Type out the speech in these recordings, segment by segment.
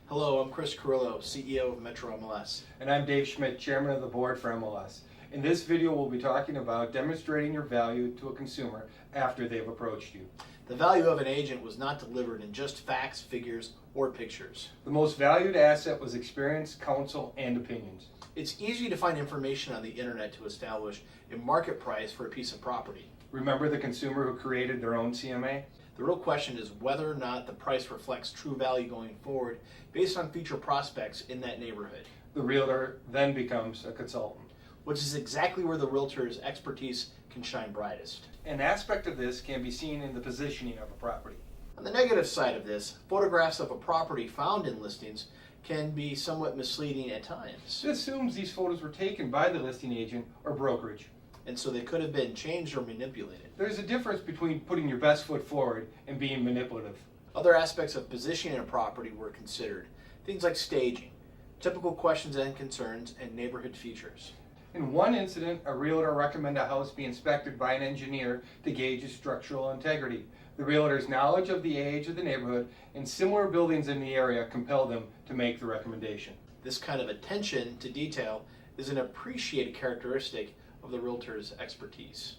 Hello, I'm Chris Carrillo, CEO of Metro MLS. And I'm Dave Schmidt, Chairman of the Board for MLS. In this video, we'll be talking about demonstrating your value to a consumer after they've approached you. The value of an agent was not delivered in just facts, figures, or pictures. The most valued asset was experience, counsel, and opinions. It's easy to find information on the internet to establish a market price for a piece of property. Remember the consumer who created their own CMA? The real question is whether or not the price reflects true value going forward based on future prospects in that neighborhood. The realtor then becomes a consultant. Which is exactly where the realtor's expertise can shine brightest. An aspect of this can be seen in the positioning of a property. On the negative side of this, photographs of a property found in listings can be somewhat misleading at times. It assumes these photos were taken by the listing agent or brokerage. And so they could have been changed or manipulated. There's a difference between putting your best foot forward and being manipulative. Other aspects of positioning a property were considered. Things like staging, typical questions and concerns, and neighborhood features. In one incident, a realtor recommended a house be inspected by an engineer to gauge its structural integrity. The realtor's knowledge of the age of the neighborhood and similar buildings in the area compelled them to make the recommendation. This kind of attention to detail is an appreciated characteristic of the realtor's expertise.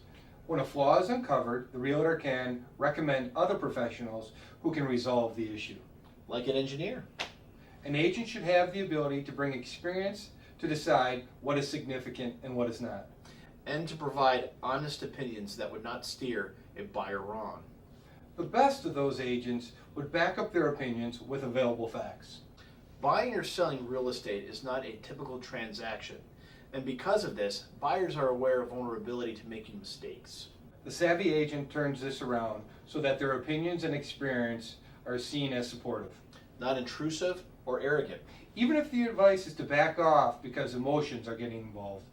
When a flaw is uncovered, the realtor can recommend other professionals who can resolve the issue. Like an engineer. An agent should have the ability to bring experience to decide what is significant and what is not. And to provide honest opinions that would not steer a buyer wrong. The best of those agents would back up their opinions with available facts. Buying or selling real estate is not a typical transaction. And because of this, buyers are aware of vulnerability to making mistakes. The savvy agent turns this around so that their opinions and experience are seen as supportive. Not intrusive or arrogant. Even if the advice is to back off because emotions are getting involved.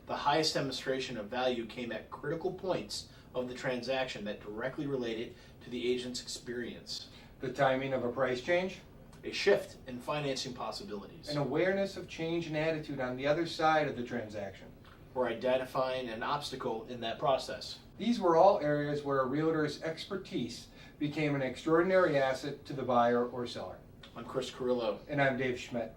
The highest demonstration of value came at critical points of the transaction that directly related to the agent's experience. The timing of a price change. A shift in financing possibilities. An awareness of change in attitude on the other side of the transaction. Or identifying an obstacle in that process. These were all areas where a realtor's expertise became an extraordinary asset to the buyer or seller. I'm Chris Carrillo. And I'm Dave Schmidt.